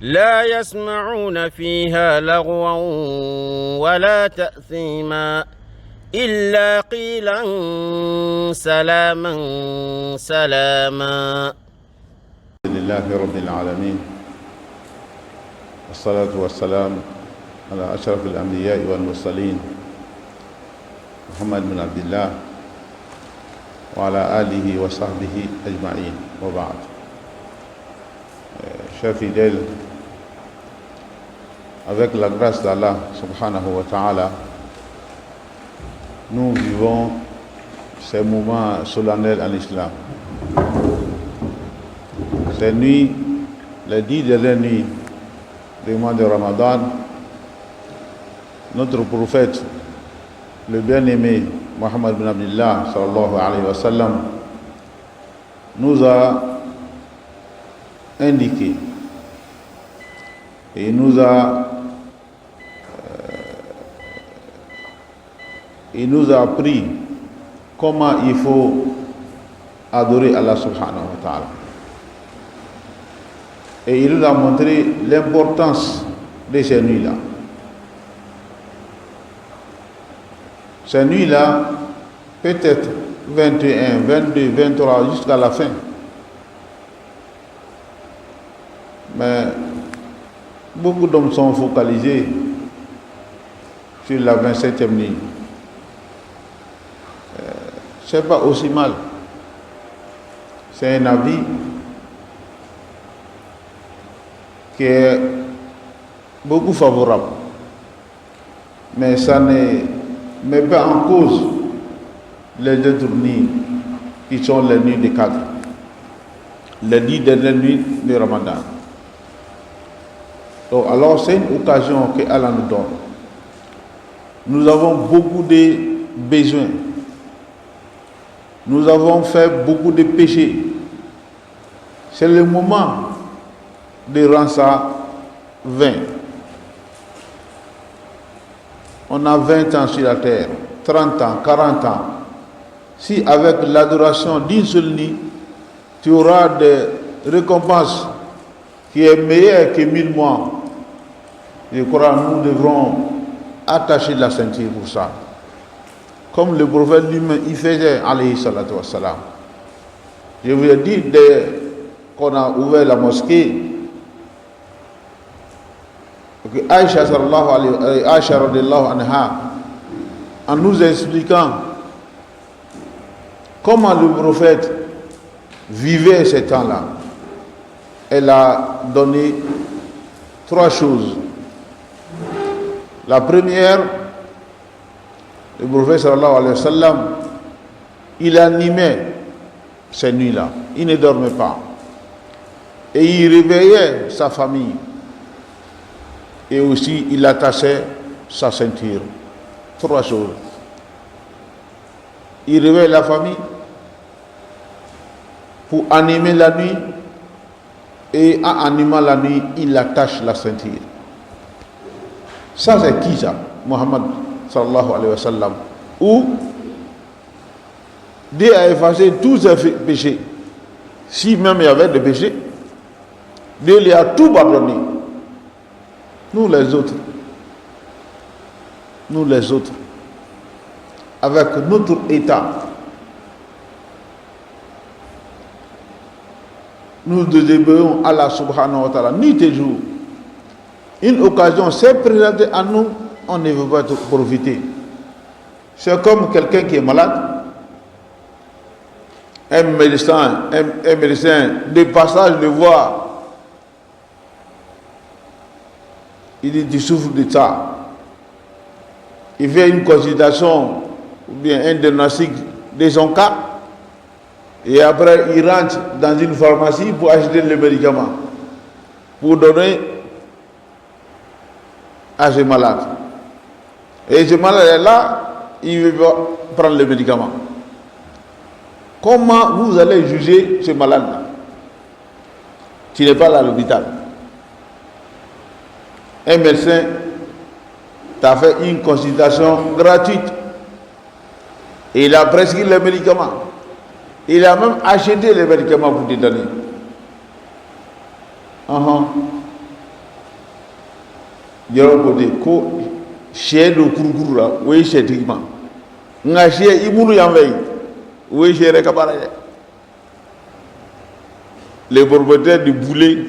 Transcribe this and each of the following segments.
لا يسمعون فيها لغوا ولا تأثيما إلا قيلا سلاما سلاما. لله رب العالمين، والصلاة والسلام على أشرف الأنبياء والمرسلين محمد بن عبد الله وعلى آله وصحبه أجمعين، وبعد. Chers fidèles, avec la grâce d'Allah subhanahu wa ta'ala, nous vivons ces moments solennels en islam. Ces nuits, les 10 dernières nuits du mois de Ramadan, notre prophète, le bien-aimé Mohammed bin Abdullah sallallahu alayhi wa sallam, nous a indiqué et il nous a appris comment il faut adorer Allah subhanahu wa ta'ala. Et il nous a montré l'importance de ces nuits-là. Ces nuits-là, peut-être 21, 22, 23, jusqu'à la fin. Mais beaucoup d'hommes sont focalisés sur la 27e nuit. C'est pas aussi mal. C'est un avis qui est beaucoup favorable. Mais ça ne met pas en cause les autres nuits qui sont les nuits des 4. Les 10 dernières nuits de Ramadan. Donc, alors c'est une occasion que Allah nous donne. Nous avons beaucoup de besoins. Nous avons fait beaucoup de péchés. C'est le moment de rendre ça 20. On a 20 ans sur la terre, 30 ans, 40 ans. Si avec l'adoration d'une seule nuit, tu auras des récompenses qui est meilleure que 1000 mois, je crois que nous devrons attacher la ceinture pour ça. Comme le prophète lui-même, il faisait, alayhi salatu wassalam. Je vous ai dit, dès qu'on a ouvert la mosquée, que Aïcha radiallahu anha, en nous expliquant comment le prophète vivait ces temps-là, elle a donné 3 choses. La première, le prophète sallallahu alayhi wa sallam, il animait ces nuits-là, il ne dormait pas. Et il réveillait sa famille. Et aussi, il attachait sa ceinture. 3 choses. Il réveille la famille pour animer la nuit. Et en animant la nuit, il attache la ceinture. Ça, c'est qui ça? Mohammed sallallahu alayhi wa sallam. Où Dieu a effacé tous ses péchés. Si même il y avait des péchés, Dieu lui a tout pardonné. Nous les autres, avec notre état, nous désobéissons à Allah subhanahu wa ta'ala, nuit et jour. Une occasion s'est présentée à nous, on ne veut pas profiter. C'est comme quelqu'un qui est malade, un médecin de passage le voit, il dit tu souffres de ça. Il fait une consultation ou bien un diagnostic de son cas et après il rentre dans une pharmacie pour acheter le médicament pour donner à ce malade. Et ce malade est là, il veut prendre le médicament. Comment vous allez juger ce malade-là? Tu n'es pas là à l'hôpital. Un médecin t'a fait une consultation gratuite. Et il a prescrit les médicaments. Il a même acheté les médicaments pour te donner. yɔrɔ côté ko sɛ do kurukuru la o ye sɛtigi ma nka sɛ i bulu yan fɛ yen o ye sɛ yɛrɛ ka baara ye les propriétaires du boulet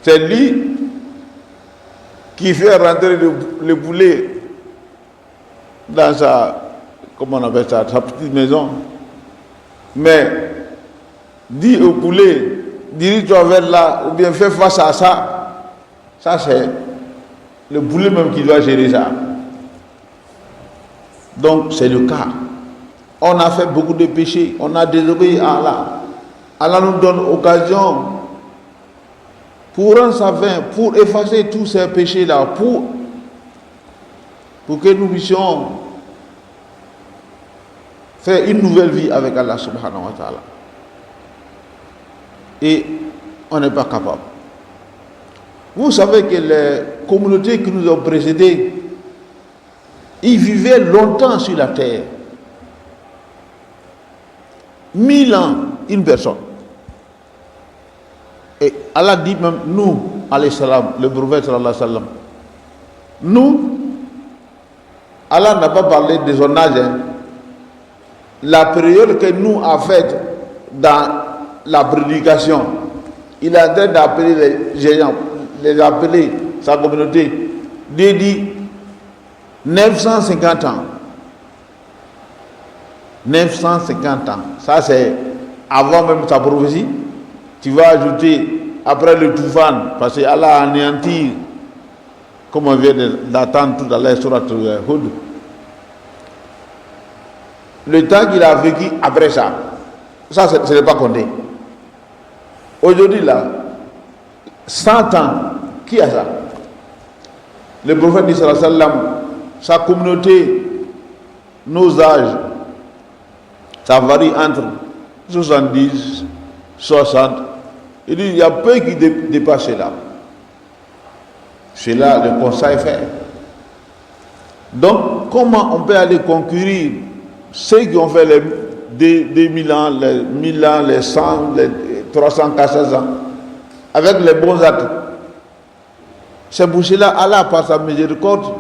c'est lui qui fait rentrer le boulet dans sa, comment on appelle ça, sa petite maison. Mais dit au boulet, dirige-toi vers là, ou bien fais face à ça. Ça c'est le boulet même qui doit gérer ça. Donc c'est le cas. On a fait beaucoup de péchés, on a désobéi à Allah. Allah nous donne occasion pour rendre sa fin, pour effacer tous ces péchés-là, pour que nous puissions faire une nouvelle vie avec Allah subhanahu wa ta'ala. Et on n'est pas capable. Vous savez que les communautés qui nous ont précédées, ils vivaient longtemps sur la terre. 1000 ans, une personne. Et Allah dit même, nous, alayhi salam, le prophète sallallahu alayhi wa sallam, nous, Allah n'a pas parlé de son âge. La période que nous a faite dans la prédication, il est en train d'appeler les géants, les appeler sa communauté, dit 950 ans. 950 ans. Ça c'est avant même sa prophétie. Tu vas ajouter après le Toufan, parce que Allah a anéanti, comme on vient d'attendre tout à l'heure sur la Hud. Le temps qu'il a vécu après ça, ce n'est pas compté. Aujourd'hui là, 100 ans, qui a ça? Le prophète sallallahu alayhi wa sallam, sa communauté, nos âges, ça varie entre 70, 60. Il dit, il y a peu qui dépassent cela. C'est là le constat est fait. Donc, comment on peut aller concourir ceux qui ont fait les 2000 ans, les 1000 ans, les 100, les 300, 400 ans, avec les bons actes? C'est pour cela, Allah, par sa miséricorde,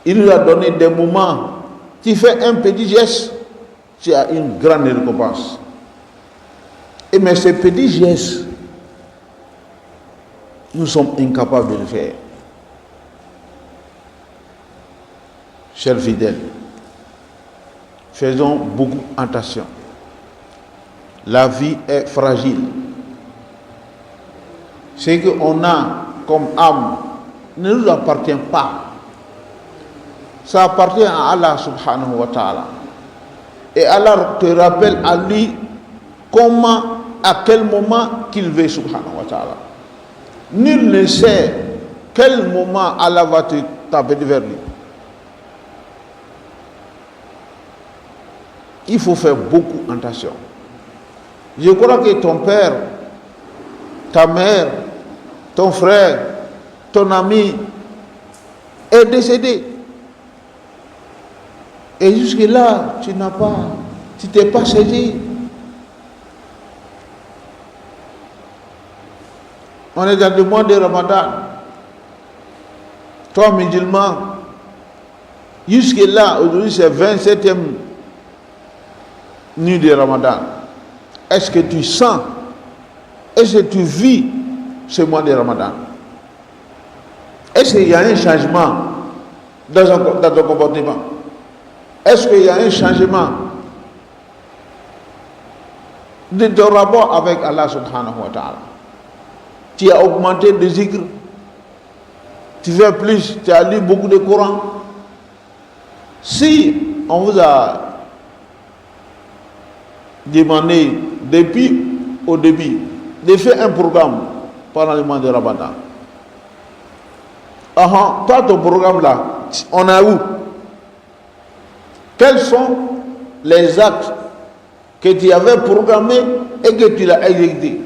il nous a donné des moments. Tu fais un petit geste, tu as une grande récompense. Et mais ces petits gestes, nous sommes incapables de le faire. Chers fidèles, faisons beaucoup attention. La vie est fragile. Ce qu'on a comme âme ne nous appartient pas. Ça appartient à Allah subhanahu wa ta'ala. Et Allah te rappelle à lui comment, à quel moment qu'il veut subhanahu wa ta'ala. Nul ne sait quel moment Allah va te taper vers lui. Il faut faire beaucoup attention. Je crois que ton père, ta mère, ton frère, ton ami est décédé. Et jusque-là, tu t'es pas saisi. On est dans le mois de Ramadan. Toi, musulman, jusque-là, aujourd'hui, c'est 27e nuit de Ramadan. Est-ce que tu sens, est-ce que tu vis ce mois de Ramadan? Est-ce qu'il y a un changement dans ton comportement? Est-ce qu'il y a un changement de ton rapport avec Allah subhanahu wa ta'ala? Tu as augmenté de zikr, tu fais plus, tu as lu beaucoup de Coran. Si on vous a demandé depuis au début de faire un programme pendant le mois de Ramadan, toi ton programme là, on a où? Quels sont les actes que tu avais programmés et que tu l'as exécuté?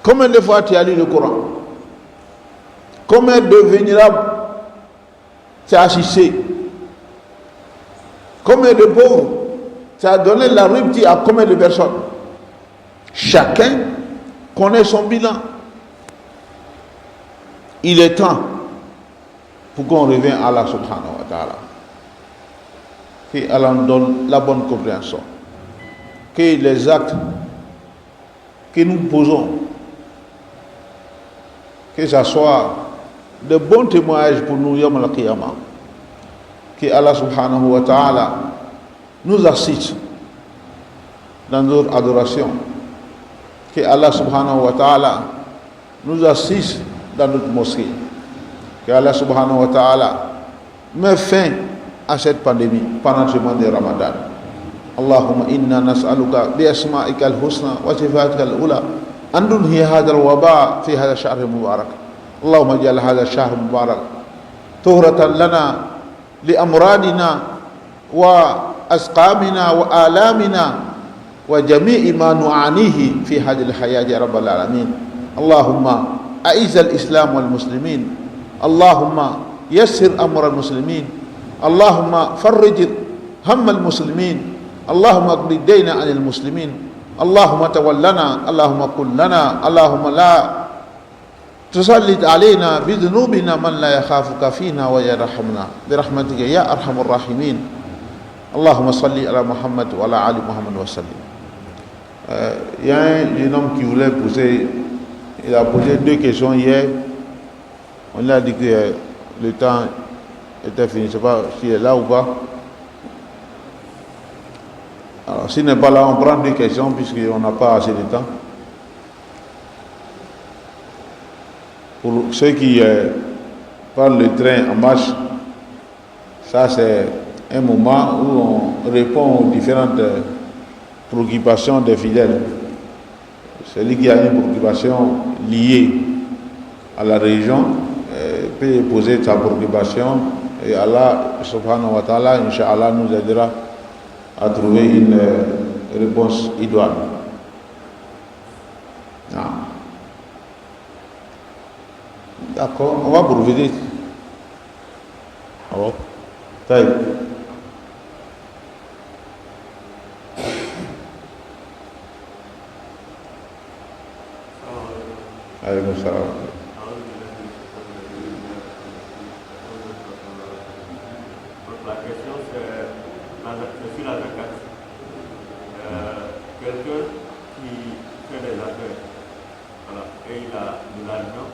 Combien de fois tu as lu le Coran? Combien de vénérables tu as assisté? Combien de pauvres tu as donné la rupture à combien de personnes? Chacun connaît son bilan. il est temps pour qu'on revienne à Allah subhanahu wa ta'ala. Que Allah nous donne la bonne compréhension. Que les actes que nous posons, que ce soit de bons témoignages pour nous, Yawm al-Qiyamah. Que Allah subhanahu wa ta'ala nous assiste dans notre adoration. Que Allah subhanahu wa ta'ala nous assiste dans notre mosquée. Que Allah subhanahu wa ta'ala met fin à cette pandémie pendant ce mois de Ramadan. Allahumma inna nas'aluka bi asma'ika al-husna wa sifatika al-ula an tunhi hadha al-waba fi hadha ash-shahr al-mubarak. Allahumma ij'al hadha ash-shahr al-mubarak tuhratan lana li amradina wa asqamina wa alamina wa jami'i ma nu'anihi fi hadhihi al-hayati ya rabbal alamin. Allahumma أعز الإسلام والمسلمين اللهم يسر أمر المسلمين اللهم فرج هم المسلمين اللهم اقض الدين عن المسلمين اللهم تولنا اللهم كن لنا اللهم لا تسلط علينا بذنوبنا من لا يخافك فينا ويرحمنا برحمتك يا أرحم الراحمين اللهم صل على محمد وعلى آل محمد وسلم. Il y a un homme qui voulait poser. Il a posé 2 questions hier. On lui a dit que le temps était fini. Je ne sais pas s'il est là ou pas. Alors, s'il n'est pas là, on prend 2 questions puisqu'on n'a pas assez de temps. Pour ceux qui prennent le train en marche, ça c'est un moment où on répond aux différentes préoccupations des fidèles. Celui qui a une préoccupation liée à la religion peut poser sa préoccupation et Allah subhanahu wa ta'ala, Inch'Allah, nous aidera à trouver une réponse idoine. D'accord, on va poursuivre. Alors, taille. Alaykoum salam. La question c'est sur la zakat. Quelqu'un qui fait des affaires, voilà, et il a de l'argent,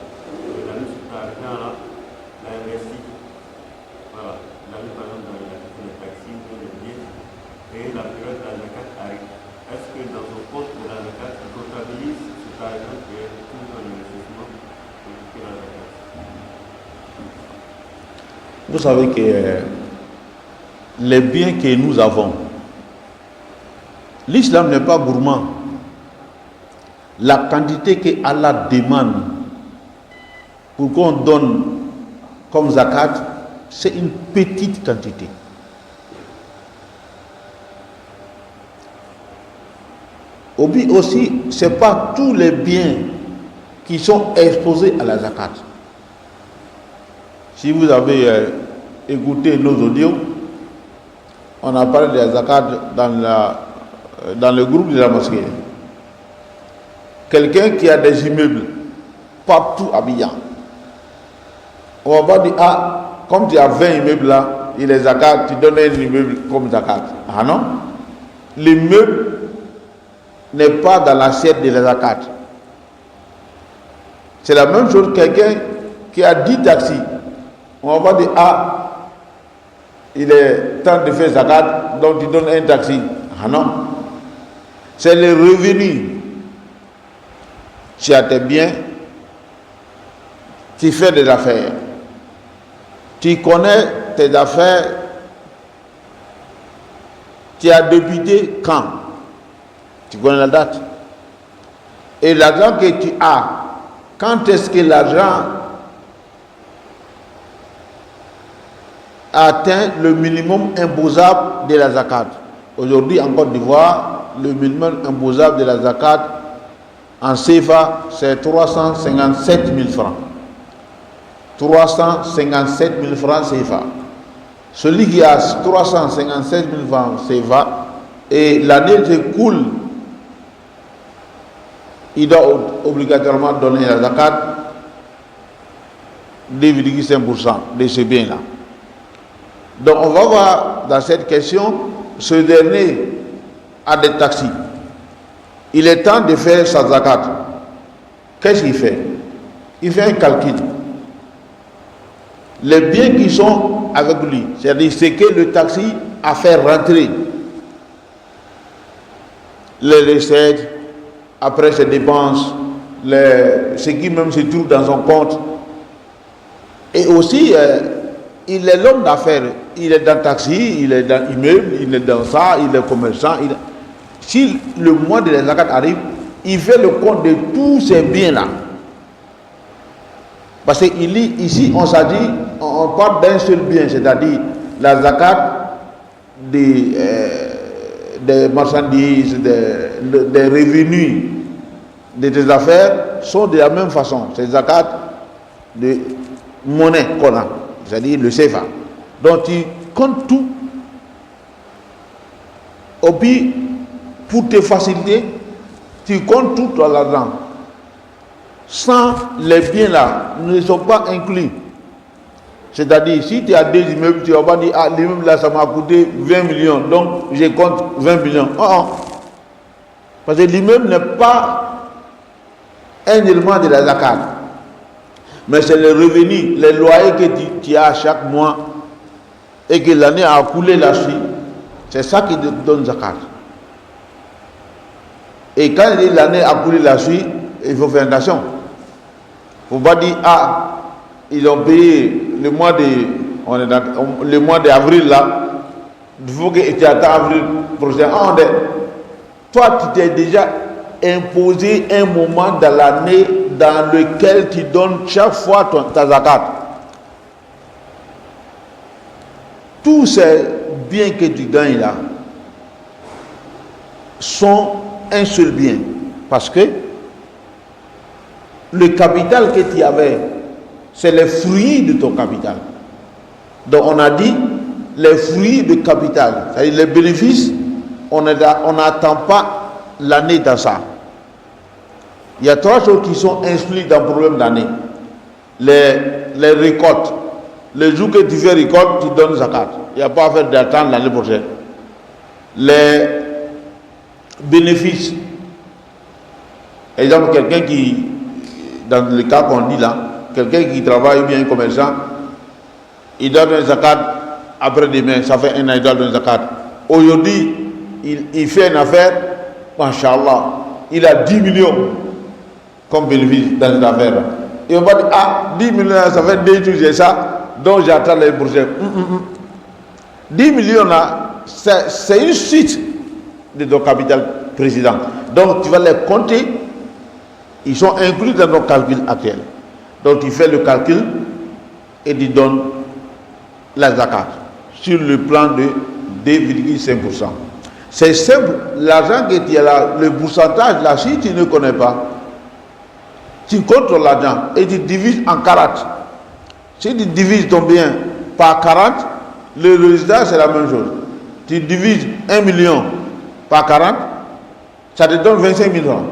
il a mis cet argent-là, il a investi. Voilà, il a mis par exemple dans les taxis ou les billets, et la période de la zakat arrive. Est-ce que dans son compte de la zakat, il comptabilise cet argent qui est tout dans l'investissement pour la zakat? Vous savez que les biens que nous avons, l'islam n'est pas gourmand. La quantité que Allah demande pour qu'on donne comme zakat, c'est une petite quantité. Aussi, ce n'est pas tous les biens qui sont exposés à la zakat. Si vous avez écouté nos audios, on a parlé de la zakat dans le groupe de la mosquée. Quelqu'un qui a des immeubles partout à Abidjan, on va pas dire, ah, comme tu as 20 immeubles là, il est zakat, tu donnes un immeuble comme zakat. Ah non, l'immeuble n'est pas dans l'assiette de la zakat. C'est la même chose, quelqu'un qui a 10 taxis, on va pas dire, ah, il est temps de faire zakat, donc tu donnes un taxi. Ah non, c'est les revenus. Tu as tes biens, tu fais des affaires. Tu connais tes affaires, tu as débuté quand? Tu connais la date. Et l'argent que tu as, quand est-ce que l'argent atteint le minimum imposable de la zakat? Aujourd'hui, en Côte d'Ivoire, le minimum imposable de la zakat en CFA, c'est 357 000 francs. 357 000 francs CFA. Celui qui a 357 000 francs CFA et l'année s'écoule, il doit obligatoirement donner la zakat. 2,5% de ce bien-là. Donc on va voir dans cette question, ce dernier a des taxis. Il est temps de faire sa zakat. Qu'est-ce qu'il fait? Il fait un calcul. Les biens qui sont avec lui, c'est-à-dire ce que le taxi a fait rentrer, les recettes, après ses dépenses, ce qui même se trouve dans son compte. Et aussi, il est l'homme d'affaires. Il est dans le taxi, il est dans l'immeuble, il est dans ça, il est commerçant. Si le mois de la zakat arrive, il fait le compte de tous ces biens-là. Parce qu'ici, on s'est dit, on parle d'un seul bien, c'est-à-dire la zakat des marchandises, des revenus de tes affaires sont de la même façon. C'est zakat de monnaie qu'on a, c'est-à-dire le CFA. Donc tu comptes tout. Et puis, pour te faciliter, tu comptes tout là-dedans. Sans les biens là, ne sont pas inclus. C'est-à-dire, si tu as deux immeubles, tu ne vas pas dire, ah, l'immeuble là, ça m'a coûté 20 millions, donc je compte 20 millions. Oh. Parce que l'immeuble n'est pas un élément de la zakat. Mais c'est le revenu, les loyers que tu as chaque mois et que l'année a coulé la suite. C'est ça qui te donne zakat. Et quand l'année a coulé la suite, il faut faire attention. Il ne faut pas dire, ah, ils ont payé le mois d'avril là, il faut que tu attends avril prochain. Ah, toi, tu t'es déjà imposé un moment dans l'année dans lequel tu donnes chaque fois ta zakat. Tous ces biens que tu gagnes là sont un seul bien. Parce que le capital que tu avais, c'est les fruits de ton capital. Donc on a dit les fruits de capital, c'est-à-dire les bénéfices, on n'attend pas l'année dans ça. Il y a trois choses qui sont inscrites dans le problème d'année. Les récoltes. Le jour que tu fais récolte, tu donnes zakat. Il n'y a pas à faire d'attendre l'année prochaine. Les bénéfices. Exemple, quelqu'un qui, dans le cas qu'on dit là, quelqu'un qui travaille bien, commerçant, il donne un zakat après-demain, ça fait un an, il donne un zakat. Aujourd'hui, il fait une affaire, Masha'Allah, il a 10 millions comme bénéfice dans cette affaire. Et on va dire, ah, 10 millions, ça fait 2 jours, j'ai ça, donc j'attends les prochains. 10 millions là, c'est une suite de ton capital président. Donc tu vas les compter, ils sont inclus dans nos calculs actuels. Donc tu fais le calcul et tu donnes la zakat sur le plan de 2,5%. C'est simple, l'argent que tu as là, le pourcentage là, si tu ne connais pas, tu comptes l'argent et tu divises en 40. Si tu divises ton bien par 40, le résultat c'est la même chose. Tu divises 1 million par 40, ça te donne 25 000 francs.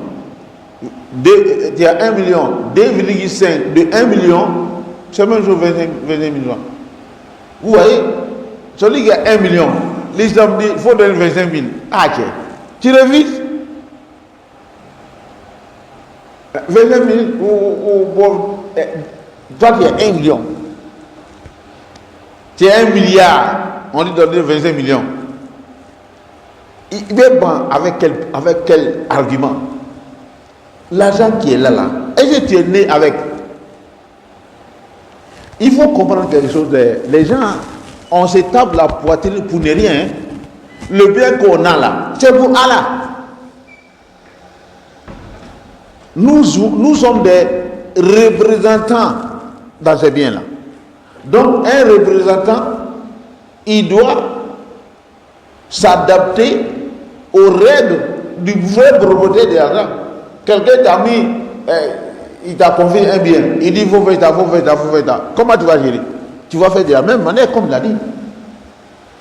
Tu as 1 million, 2,5 de 1 million, c'est même chose 25 000 francs. Vous voyez, celui qui a 1 million, l'islam dit il faut donner 25 000. Ah, tiens, tu revises 25 000 toi qui as 1 million, tu as 1 milliard, on lui donne 25 millions. Il est bon avec quel argument? L'argent qui est là, est-ce que tu es né avec? Il faut comprendre quelque chose. Les gens, on se tape la poitrine pour ne rien. Le bien qu'on a là, c'est pour Allah. Nous sommes des représentants dans ces biens-là. Donc, un représentant, il doit s'adapter aux règles du vrai propriétaire de l'argent. Quelqu'un t'a mis, il t'a confié un bien, il dit il faut faire ça. Comment tu vas gérer? Tu vas faire de la même manière comme il l'a dit.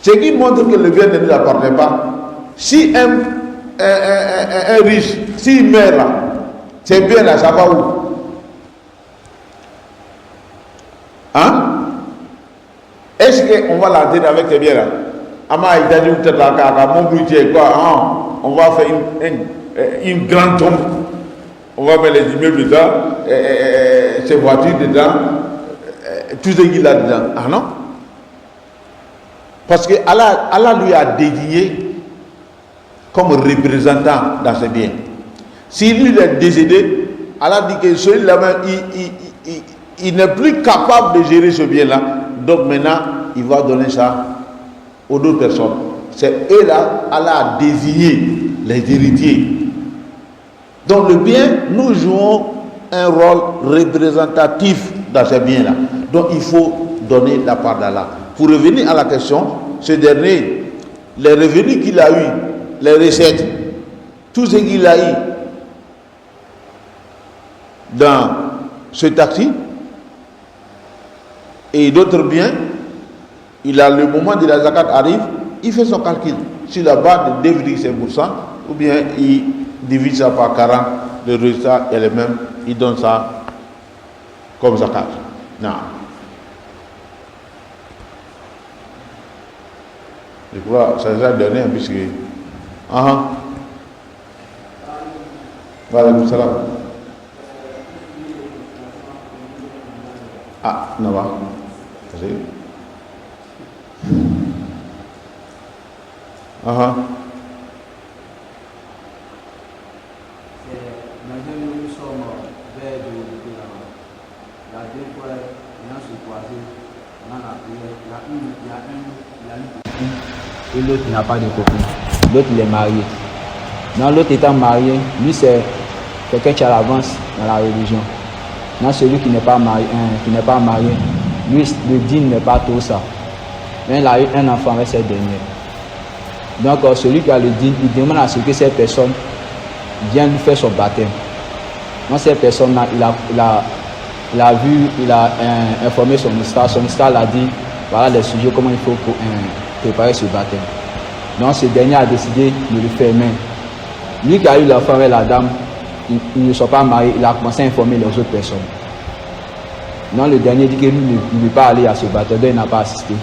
Ce qui montre que le bien ne lui appartient pas. Si un riche, s'il meurt là, c'est bien là, ça va où? Hein? Est-ce qu'on va la dire avec tes biens là? Ama il a dit on va faire une grande tombe. On va mettre les immeubles dedans, ses voitures dedans, tout ce qu'il a dedans. Ah non? Parce que Allah lui a désigné comme représentant dans ses biens. S'il lui est décédé, Allah dit que celui-là même, il n'est plus capable de gérer ce bien-là. Donc maintenant, il va donner ça aux autres personnes. C'est eux-là, Allah a désigné les héritiers. Donc le bien, nous jouons un rôle représentatif dans ces biens-là. Donc il faut donner la part d'Allah. Pour revenir à la question, ce dernier, les revenus qu'il a eu, les recettes, tout ce qu'il a eu dans ce taxi et d'autres biens, il a le moment de la zakat arrive, il fait son calcul sur la base de 2,5% ou bien il divise ça par 40, le résultat est le même, il donne ça comme zakat. Non. Je crois que ça les a donné un puisque. Voilà, salam. Ah, non, va. Vas-y. Et l'autre n'a pas de copine. L'autre il est marié. Non, l'autre étant marié, lui c'est quelqu'un qui a l'avance dans la religion. Non, celui qui n'est pas marié, lui le dîne n'est pas tout ça. Mais il a eu un enfant avec cette dernière. Donc celui qui a le dîne, il demande à ce que cette personne vienne lui faire son baptême. Donc cette personne-là, il a vu, il a informé son histoire. Son histoire l'a dit, voilà les sujets, comment il faut préparer ce baptême. Donc ce dernier a décidé de le faire même. Lui qui a eu l'enfant avec la dame, ils ne sont pas mariés, il a commencé à informer les autres personnes. Donc le dernier dit que lui ne veut pas aller à ce baptême, donc il n'a pas assisté.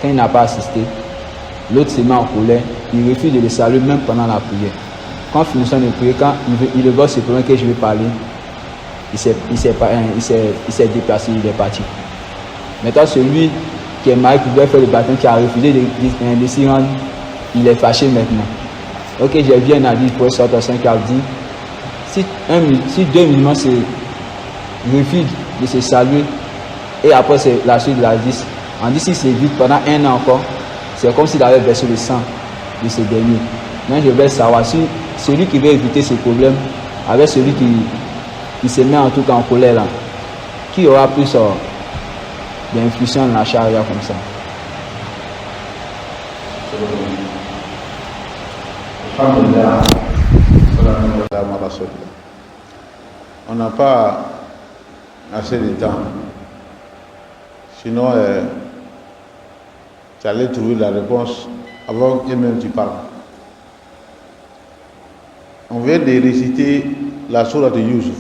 Quand il n'a pas assisté, l'autre se met en colère, il refuse de le saluer même pendant la prière. Quand finissant de prier, quand il le voit, c'est pour que je vais parler, il s'est déplacé, il est parti. Maintenant celui qui est marié, qui doit faire le baptême, qui a refusé de s'y rendre, il est fâché maintenant. Ok, j'ai vu un avis pour sortir 5 qui a dit, si deux musulmans se refusent de se saluer, et après c'est la suite de la 10, on dit si c'est vite pendant un an encore, c'est comme s'il avait versé le sang de ce dernier. Mais je vais savoir si celui qui veut éviter ce problème, avec celui qui se met en tout cas en colère là, qui aura plus d'influence dans la charia comme ça. On n'a pas assez de temps. Sinon, tu allais trouver la réponse avant que même tu parles. On vient de réciter la sourate de Youssouf.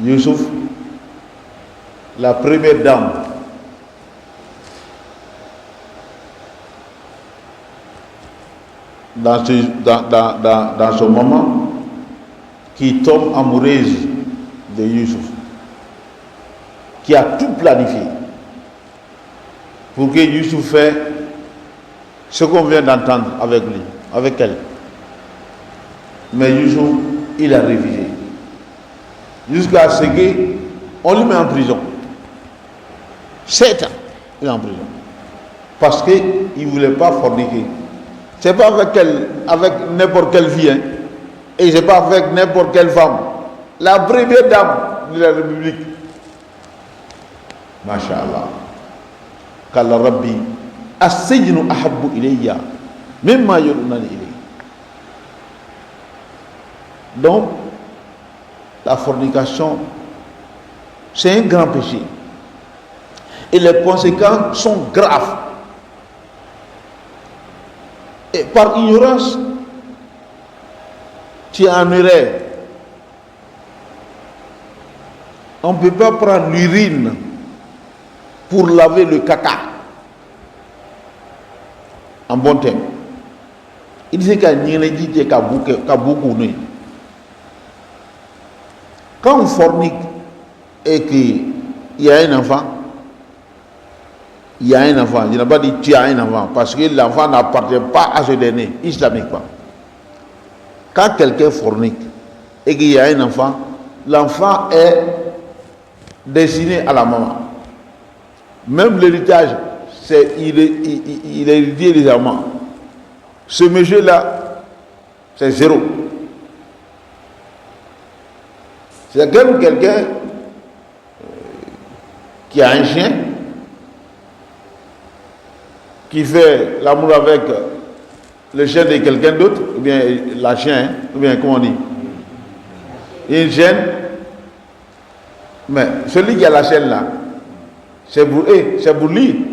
Youssouf, la première dame, dans ce moment, qui tombe amoureuse de Youssouf, qui a tout planifié pour que Youssouf fasse ce qu'on vient d'entendre avec lui, avec elle. Mais Youssouf, il a refusé. Jusqu'à ce qu'on lui met en prison. 7 ans, il est en prison. Parce qu'il ne voulait pas forniquer. Ce n'est pas avec n'importe quelle fille, hein. Et ce n'est pas avec n'importe quelle femme. La première dame de la République. Masha'Allah. Qala Rabbi, as-sijnu ahabbu ilayya mimma yudunani ilayhi. Donc, la fornication, c'est un grand péché. Et les conséquences sont graves. Et par ignorance, tu en aurais On ne peut pas prendre l'urine pour laver le caca. En bon terme. Il dit qu'il y a beaucoup de... Quand on fornique et qu'il y a un enfant, il y a un enfant, je n'ai pas dit tu as un enfant, parce que l'enfant n'appartient pas à ce dernier, islamiquement. Quand quelqu'un fornique et qu'il y a un enfant, l'enfant est destiné à la maman. Même l'héritage, il est hérité des amants. Ce monsieur-là, c'est zéro. C'est comme quelqu'un qui a un chien, qui fait l'amour avec le chien de quelqu'un d'autre, ou bien la chienne, ou bien comment on dit, une chienne, mais celui qui a la chienne là, c'est pour lui.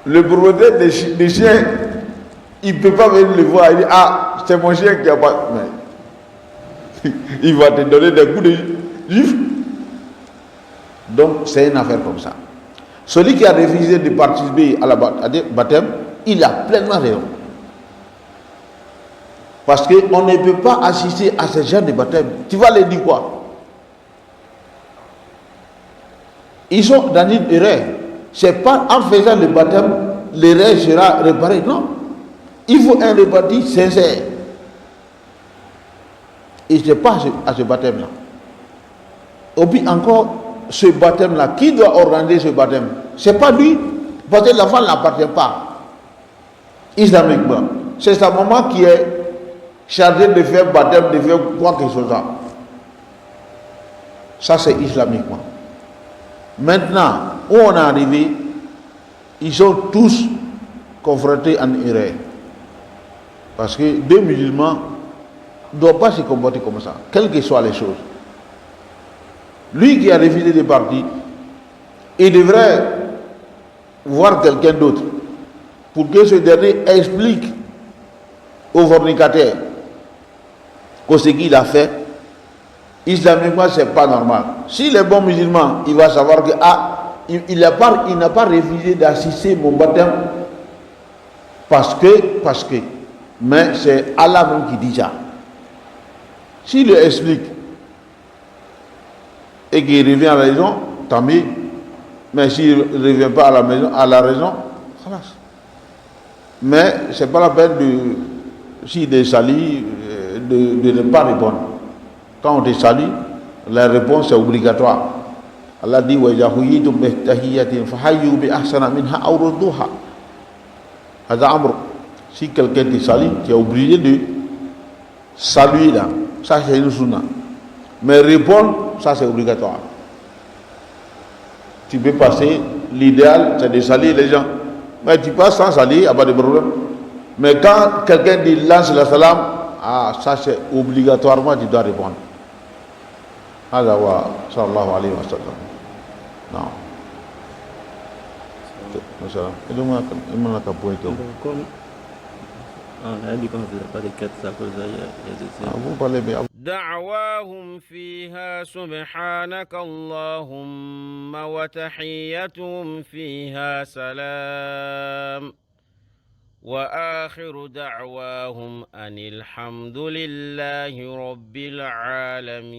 Le propriétaire des chiens, il ne peut pas venir le voir, il dit, ah, c'est mon chien qui a pas... Mais, il va te donner des coups de gifle. Donc, c'est une affaire comme ça. Celui qui a refusé de participer à la baptême, il a pleinement raison. Parce qu'on ne peut pas assister à ce genre de baptême. Tu vas leur dire quoi? Ils sont dans une erreur. Ce n'est pas en faisant le baptême, l'erreur sera réparée. Non. Il faut un reparti sincère. Et ce n'est pas à ce baptême-là. Et puis encore, ce baptême-là, qui doit organiser ce baptême? Ce n'est pas lui, parce que l'enfant n'appartient pas islamiquement. C'est sa maman qui est chargée de faire baptême, de faire quoi que ce soit. Ça, c'est islamiquement. Maintenant, où on est arrivé, ils sont tous confrontés en erreur. Parce que deux musulmans ne doivent pas se comporter comme ça, quelles que soient les choses. Lui qui a refusé de partir, il devrait voir quelqu'un d'autre pour que ce dernier explique au fornicateur que ce qu'il a fait, islamiquement, ce n'est pas normal. S'il est bon musulman, il va savoir que il n'a pas refusé d'assister mon baptême parce que, mais c'est Allah même qui dit ça. S'il le explique et qu'il revient à la raison, tant mieux. Mais s'il ne revient pas à la raison, voilà. Mais ce n'est pas la peine s'il est sali, de ne pas répondre. Quand on te salue, la réponse est obligatoire. Allah dit si quelqu'un te salue, tu es obligé de saluer là. Ça c'est une sunna. Mais répondre, ça c'est obligatoire. Tu peux passer, l'idéal c'est de saluer les gens. Mais tu passes sans saluer, il n'y a pas de problème. Mais quand quelqu'un dit lance la salam, ça c'est obligatoirement, tu dois répondre. هذا هو صلى الله عليه وسلم. نعم. مثلا إذا ما لك بويتو. دعواهم فيها سبحانك اللهم وتحيتهم فيها سلام وآخر دعواهم أن الحمد لله رب العالمين.